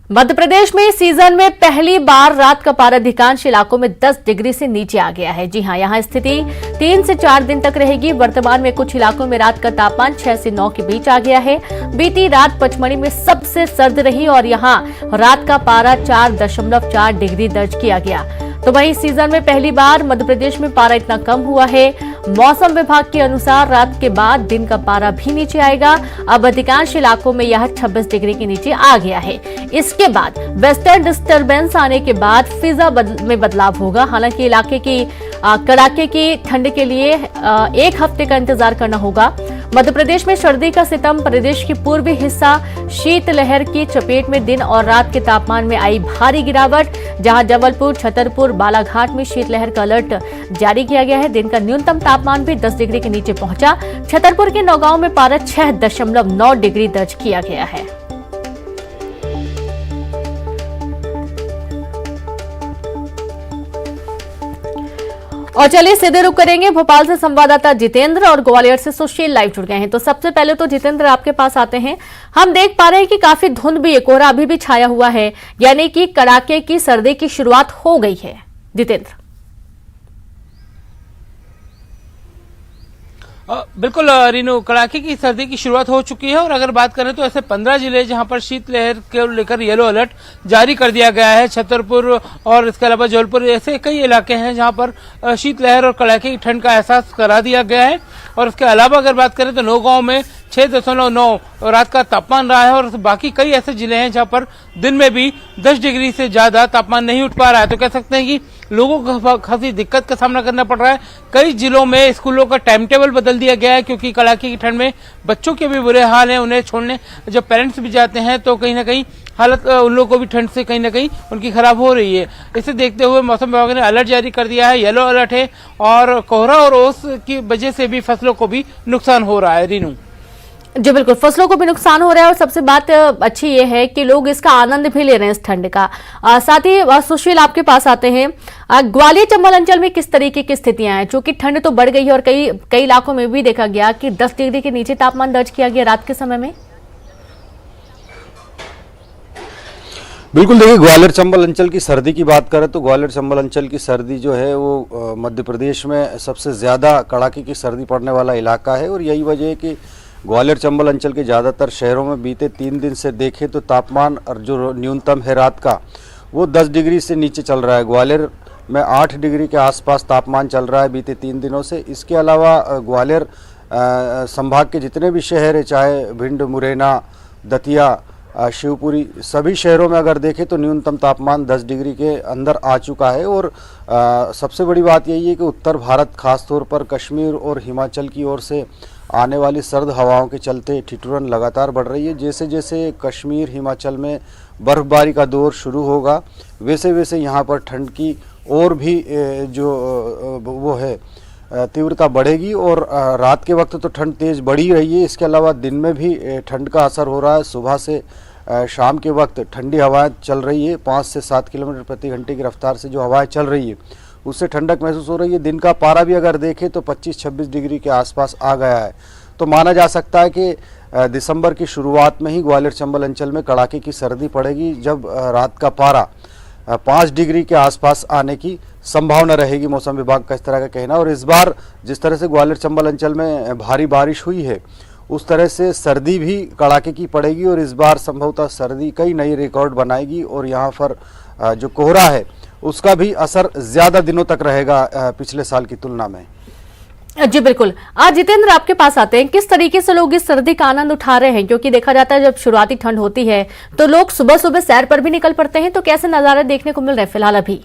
मध्य प्रदेश में सीजन में पहली बार रात का पारा अधिकांश इलाकों में 10 डिग्री से नीचे आ गया है। जी हां, यहां स्थिति 3 से 4 दिन तक रहेगी। वर्तमान में कुछ इलाकों में रात का तापमान 6 से 9 के बीच आ गया है। बीती रात पचमढ़ी में सबसे सर्द रही और यहां रात का पारा 4.4 डिग्री दर्ज किया गया। तो वहीं सीजन में पहली बार मध्य प्रदेश में पारा इतना कम हुआ है। मौसम विभाग के अनुसार रात के बाद दिन का पारा भी नीचे आएगा। अब अधिकांश इलाकों में यह 26 डिग्री के नीचे आ गया है। इसके बाद वेस्टर्न डिस्टर्बेंस आने के बाद फिजा में बदलाव होगा। हालांकि इलाके की कड़ाके की ठंड के लिए 1 हफ्ते का इंतजार करना होगा। मध्य प्रदेश में सर्दी का सितम। प्रदेश की पूर्वी हिस्सा शीतलहर की चपेट में दिन और रात के तापमान में आई भारी गिरावट। जहां जबलपुर, छतरपुर, बालाघाट में शीतलहर का अलर्ट जारी किया गया है। दिन का न्यूनतम तापमान भी 10 डिग्री के नीचे पहुंचा। छतरपुर के नौगांव में पारा 6.9 डिग्री दर्ज किया गया है। और चलिए सीधे रुक करेंगे भोपाल से संवाददाता जितेंद्र और ग्वालियर से सुशील लाइव जुड़ गए हैं। तो सबसे पहले तो जितेंद्र आपके पास आते हैं। हम देख पा रहे हैं कि काफी धुंध भी है, कोहरा अभी भी छाया हुआ है, यानी कि कड़ाके की सर्दी की शुरुआत हो गई है। जितेंद्र। बिल्कुल रीनू, कड़ाके की सर्दी की शुरुआत हो चुकी है और अगर बात करें तो ऐसे 15 जिले जहां पर शीतलहर के लेकर येलो अलर्ट जारी कर दिया गया है। छतरपुर और इसके अलावा जबलपुर ऐसे कई इलाके हैं जहां पर शीतलहर और कड़ाके की ठंड का एहसास करा दिया गया है। और इसके अलावा अगर बात करें तो नौगांव में 6.9 रात का तापमान रहा है और बाकी कई ऐसे जिले हैं जहां पर दिन में भी 10 डिग्री से ज्यादा तापमान नहीं उठ पा रहा है। तो कह सकते हैं कि लोगों को खासी दिक्कत का सामना करना पड़ रहा है। कई जिलों में स्कूलों का टाइम टेबल बदल दिया गया है क्योंकि कड़ाके की ठंड में बच्चों के भी बुरे हाल हैं। उन्हें छोड़ने जब पेरेंट्स भी जाते हैं तो कहीं ना कहीं हालत उन लोगों को भी ठंड से कहीं ना कहीं उनकी खराब हो रही है। इसे देखते हुए मौसम विभाग ने अलर्ट जारी कर दिया है, येलो अलर्ट है और कोहरा और ओस की वजह से भी फसलों को भी नुकसान हो रहा है। रीनू जी बिल्कुल, फसलों को भी नुकसान हो रहा है और सबसे बात अच्छी ये है कि लोग इसका आनंद भी ले रहे हैं इस ठंड का। साथ ही सुशील आपके पास आते हैं। ग्वालियर चंबल अंचल में किस तरीके की स्थितियां हैं? चूंकि ठंड तो बढ़ गई है और कई इलाकों में भी देखा गया कि 10 डिग्री के नीचे तापमान दर्ज किया गया रात के समय में। बिल्कुल, देखिए ग्वालियर चंबल अंचल की सर्दी की बात करें तो ग्वालियर चंबल अंचल की सर्दी जो है वो मध्य प्रदेश में सबसे ज़्यादा कड़ाके की सर्दी पड़ने वाला इलाका है। और यही वजह है कि ग्वालियर चंबल अंचल के ज़्यादातर शहरों में बीते 3 दिन से देखें तो तापमान और जो न्यूनतम है रात का वो 10 डिग्री से नीचे चल रहा है। ग्वालियर में 8 डिग्री के आसपास तापमान चल रहा है बीते 3 दिनों से। इसके अलावा ग्वालियर संभाग के जितने भी शहर हैं, चाहे भिंड, मुरैना, दतिया, शिवपुरी, सभी शहरों में अगर देखें तो न्यूनतम तापमान 10 डिग्री के अंदर आ चुका है। और सबसे बड़ी बात यही है कि उत्तर भारत, खासतौर पर कश्मीर और हिमाचल की ओर से आने वाली सर्द हवाओं के चलते ठिठुरन लगातार बढ़ रही है। जैसे जैसे कश्मीर, हिमाचल में बर्फबारी का दौर शुरू होगा वैसे वैसे यहाँ पर ठंड की और भी जो वो है तीव्रता बढ़ेगी। और रात के वक्त तो ठंड तेज़ बढ़ी रही है, इसके अलावा दिन में भी ठंड का असर हो रहा है। सुबह से शाम के वक्त ठंडी हवाएं चल रही है। 5 से 7 किलोमीटर प्रति घंटे की रफ्तार से जो हवाएं चल रही है उससे ठंडक महसूस हो रही है। दिन का पारा भी अगर देखें तो 25-26 डिग्री के आसपास आ गया है। तो माना जा सकता है कि दिसंबर की शुरुआत में ही ग्वालियर चंबल अंचल में कड़ाके की सर्दी पड़ेगी, जब रात का पारा 5 डिग्री के आसपास आने की संभावना रहेगी। मौसम विभाग का इस तरह का कहना। और इस बार जिस तरह से ग्वालियर चंबल अंचल में भारी बारिश हुई है उस तरह से सर्दी भी कड़ाके की पड़ेगी और इस बार संभवतः सर्दी कई नई रिकॉर्ड बनाएगी। और यहाँ पर जो कोहरा है उसका भी असर ज़्यादा दिनों तक रहेगा पिछले साल की तुलना में। जी बिल्कुल। आज जितेंद्र आपके पास आते हैं। किस तरीके से लोग इस सर्दी का आनंद उठा रहे हैं? क्योंकि देखा जाता है जब शुरुआती ठंड होती है तो लोग सुबह सुबह सैर पर भी निकल पड़ते हैं। तो कैसे नजारे देखने को मिल रहे हैं फिलहाल अभी?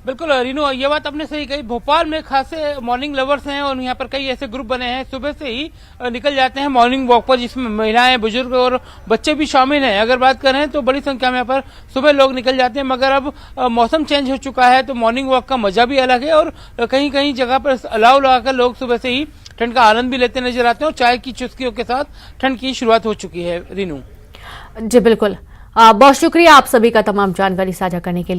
बिल्कुल रीनू, ये बात आपने सही कही। भोपाल में खासे मॉर्निंग लवर्स हैं और यहाँ पर कई ऐसे ग्रुप बने हैं, सुबह से ही निकल जाते हैं मॉर्निंग वॉक पर, जिसमें महिलाएं, बुजुर्ग और बच्चे भी शामिल हैं। अगर बात करें तो बड़ी संख्या में यहाँ पर सुबह लोग निकल जाते हैं। मगर अब मौसम चेंज हो चुका है तो मॉर्निंग वॉक का मजा भी अलग है और कहीं कहीं जगह पर अलाव लगाकर लोग सुबह से ही ठंड का आनंद भी लेते नजर आते हैं और चाय की चुस्कियों के साथ ठंड की शुरुआत हो चुकी है। रीनू जी बिल्कुल, बहुत शुक्रिया आप सभी का तमाम जानकारी साझा करने के लिए।